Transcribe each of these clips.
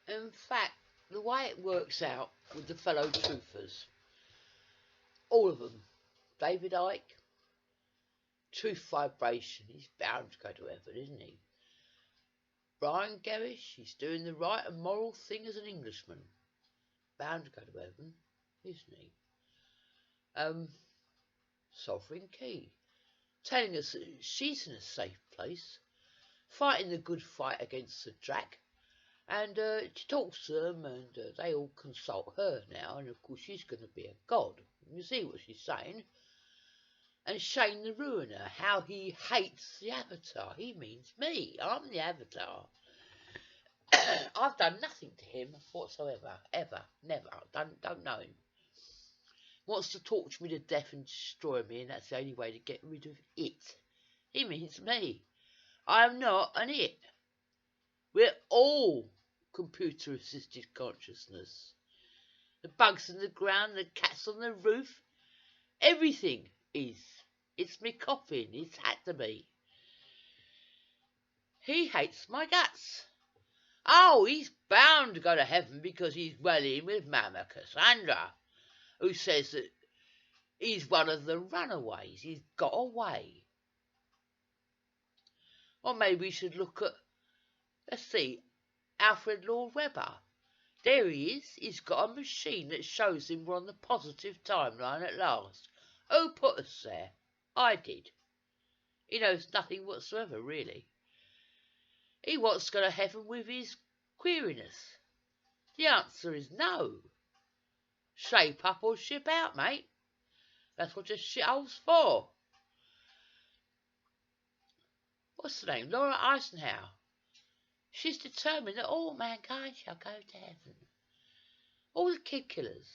In fact, the way it works out with the fellow truthers, all of them, David Icke, Truth Vibration, he's bound to go to heaven, isn't he? Brian Gerrish, he's doing the right and moral thing as an Englishman, bound to go to heaven, isn't he? Sovereign Key, telling us that she's in a safe place, fighting the good fight against the Drac, and she talks to them, and they all consult her now, and of course she's going to be a god. You see what she's saying. And Shane the Ruiner, how he hates the Avatar. He means me. I'm the Avatar. I've done nothing to him whatsoever, ever, never. Don't know him. Wants to torture me to death and destroy me, and that's the only way to get rid of it. He means me. I am not an it. We're all computer-assisted consciousness. The bugs in the ground, the cats on the roof, everything is. It's me coffin. It's had to be. He hates my guts. Oh, he's bound to go to heaven because he's well in with Mama Cassandra, who says that he's one of the runaways. He's got away. Or maybe we should look at, let's see, Alfred Lord Webber. There he is. He's got a machine that shows him we're on the positive timeline at last. Who put us there? I did. He knows nothing whatsoever, really. He wants to go to heaven with his queeriness. The answer is no. Shape up or ship out, mate. That's what your shithole's for. What's the name? Laura Eisenhower. She's determined that all mankind shall go to heaven. All the kid killers.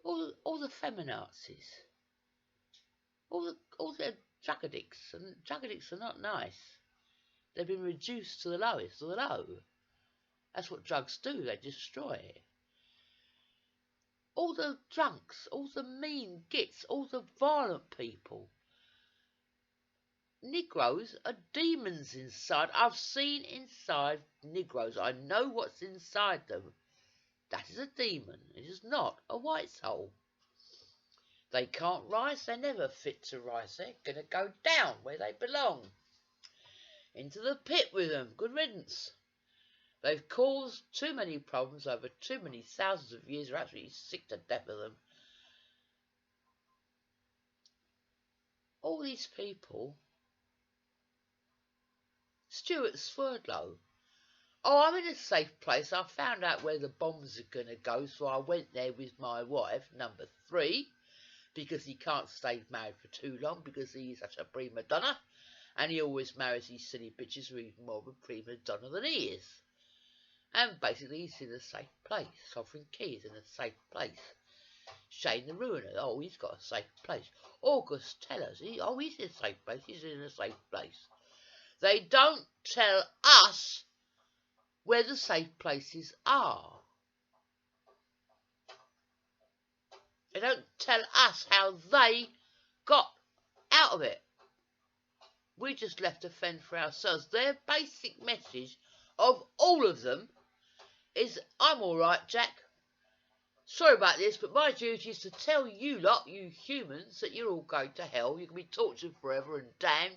All the feminazis. All the drug addicts. And drug addicts are not nice. They've been reduced to the lowest of the low. That's what drugs do. They destroy it. All the drunks, all the mean gits, all the violent people. Negroes are demons inside. I've seen inside Negroes. I know what's inside them. That is a demon. It is not a white soul. They can't rise. They're never fit to rise. They're going to go down where they belong. Into the pit with them. Good riddance. They've caused too many problems over too many thousands of years. We're absolutely sick to death of them. All these people. Stuart Swerdlow. Oh, I'm in a safe place. I found out where the bombs are going to go, so I went there with my wife, number 3, because he can't stay married for too long because he's such a prima donna, and he always marries these silly bitches who are even more of a prima donna than he is. And basically, he's in a safe place. Sovereign Key is in a safe place. Shane the Ruiner, oh, he's got a safe place. August Tellers, he's in a safe place. He's in a safe place. They don't tell us where the safe places are. They don't tell us how they got out of it. We just left to fend for ourselves. Their basic message of all of them is, I'm all right, Jack. Sorry about this, but my duty is to tell you lot, you humans, that you're all going to hell. You can be tortured forever and damned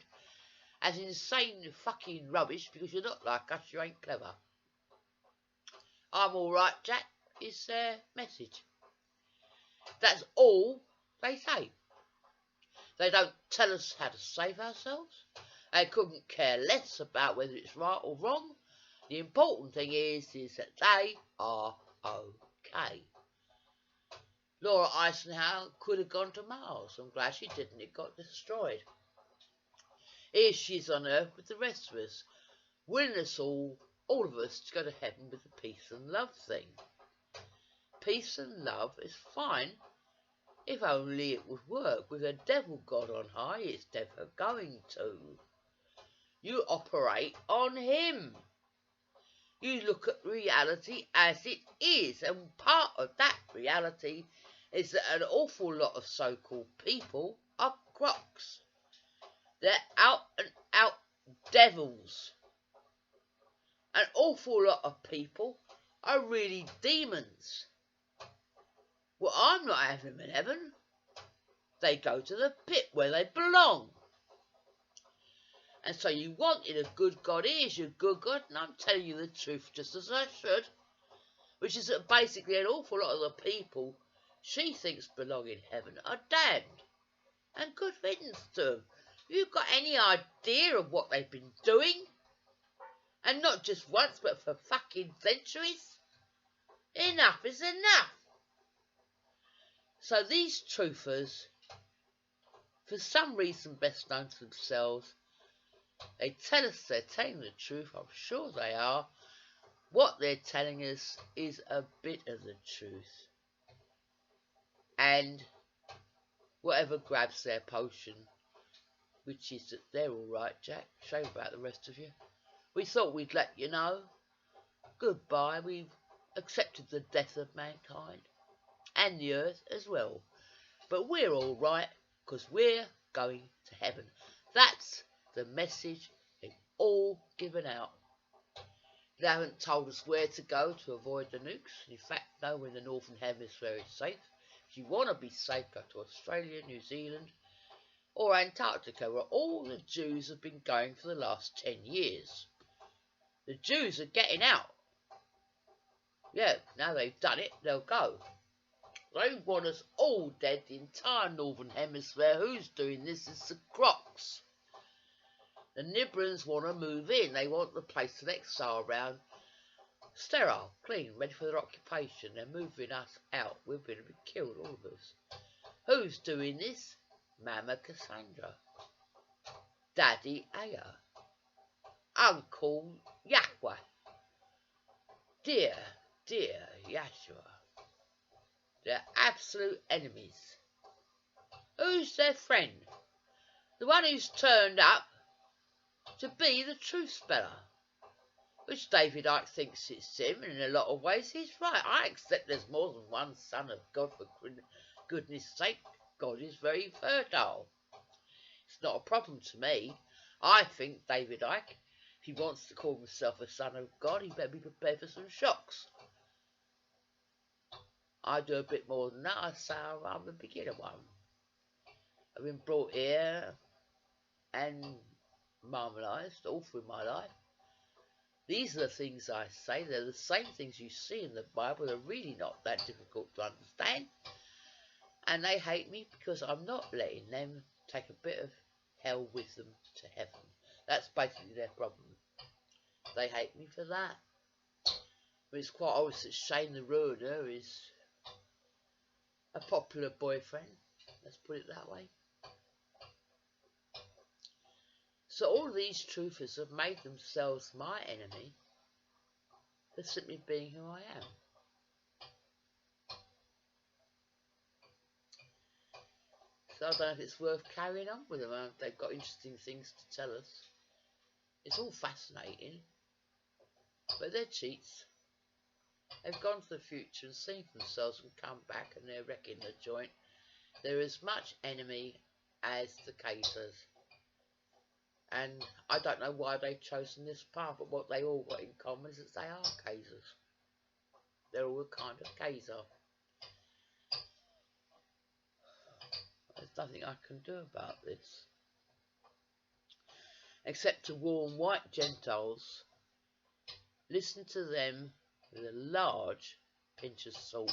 as insane fucking rubbish because you're not like us, you ain't clever. I'm all right, Jack, is their message. That's all they say. They don't tell us how to save ourselves. They couldn't care less about whether it's right or wrong. The important thing is that they are okay. Laura Eisenhower could have gone to Mars. I'm glad she didn't. It got destroyed. Here she is on Earth with the rest of us, willing us all of us, to go to heaven with the peace and love thing. Peace and love is fine, if only it would work. With a devil god on high, it's never going to. You operate on him. You look at reality as it is, and part of that reality is that an awful lot of so-called people are crocs. They're out and out devils. An awful lot of people are really demons. Well, I'm not having them in heaven. They go to the pit where they belong. And so you wanted a good God. Here's your good God, and I'm telling you the truth just as I should. Which is that basically an awful lot of the people she thinks belong in heaven are damned. And good riddance to them. You've got any idea of what they've been doing? And not just once, but for fucking centuries? Enough is enough. So these truthers, for some reason best known to themselves, they tell us they're telling the truth. I'm sure they are. What they're telling us is a bit of the truth. And whatever grabs their potion, which is that they're all right, Jack. Shame about the rest of you. We thought we'd let you know. Goodbye. We've accepted the death of mankind. And the earth as well. But we're all right, because we're going to heaven. That's the message they've all given out. They haven't told us where to go to avoid the nukes. In fact, nowhere in the Northern Hemisphere is safe. If you want to be safe, go to Australia, New Zealand, or Antarctica, where all the Jews have been going for the last 10 years. The Jews are getting out. Yeah, now they've done it, they'll go. They want us all dead, the entire Northern Hemisphere. Who's doing this? It's the Crocs. The Nibrans want to move in. They want the place to exile around. Sterile, clean, ready for their occupation. They're moving us out. We're going to be killed, all of us. Who's doing this? Mama Cassandra. Daddy Aya. Uncle Yahweh. Dear Yahshua. They're absolute enemies. Who's their friend? The one who's turned up to be the truth speller. Which David Icke thinks it's him, and in a lot of ways he's right. I accept there's more than one son of God, for goodness sake. God is very fertile. It's not a problem to me. I think David Icke, if he wants to call himself a son of God, he better be prepared for some shocks. I do a bit more than that. I say I'm a beginner one. I've been brought here and marmalised all through my life. These are the things I say. They're the same things you see in the Bible. They're really not that difficult to understand. And they hate me because I'm not letting them take a bit of hell with them to heaven. That's basically their problem. They hate me for that. But it's quite obvious that Shane the Ruiner is a popular boyfriend. Let's put it that way. So all these truthers have made themselves my enemy for simply being who I am. So I don't know if it's worth carrying on with them. They've got interesting things to tell us. It's all fascinating. But they're cheats. They've gone to the future and seen for themselves and come back, and they're wrecking the joint. They're as much enemy as the Kaisers. And I don't know why they've chosen this path, but what they all got in common is that they are Kaisers. They're all a kind of Kaiser. There's nothing I can do about this. Except to warn white Gentiles. Listen to them with a large pinch of salt.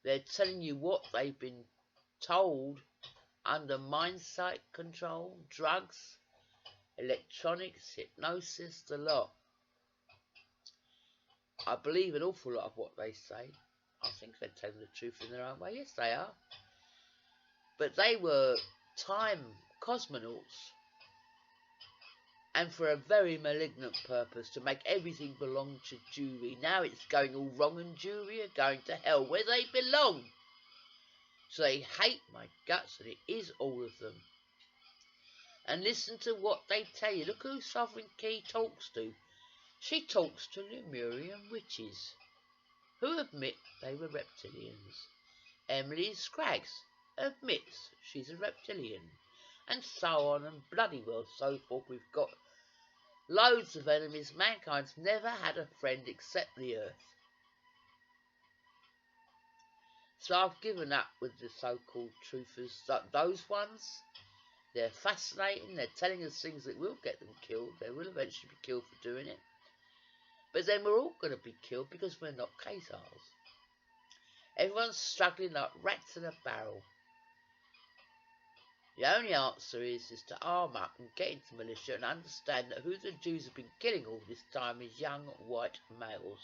They're telling you what they've been told under mindset control, drugs, electronics, hypnosis, the lot. I believe an awful lot of what they say. I think they're telling the truth in their own way. Yes, they are. But they were time cosmonauts. And for a very malignant purpose, to make everything belong to Jewry. Now it's going all wrong, and Jewry are going to hell, where they belong. So they hate my guts, and it is all of them. And listen to what they tell you. Look who Sovereign Key talks to. She talks to Lemurian witches, who admit they were reptilians. Emily Scraggs admits she's a reptilian. And so on, and bloody well so forth. We've got loads of enemies. Mankind's never had a friend except the earth. So I've given up with the so-called truthers. Those ones, they're fascinating. They're telling us things that will get them killed. They will eventually be killed for doing it. But then we're all going to be killed because we're not Khazars. Everyone's struggling like rats in a barrel. The only answer is to arm up and get into militia and understand that who the Jews have been killing all this time is young white males,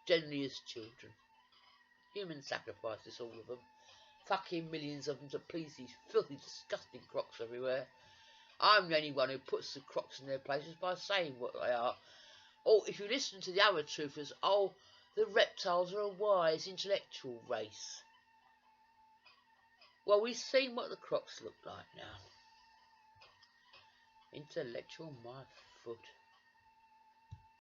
generally as children. Human sacrifices, all of them. Fucking millions of them to please these filthy, disgusting crocs everywhere. I'm the only one who puts the crocs in their places by saying what they are. Or if you listen to the other truthers, oh, the reptiles are a wise, intellectual race. Well, we've seen what the crocs look like now. Intellectual, my foot.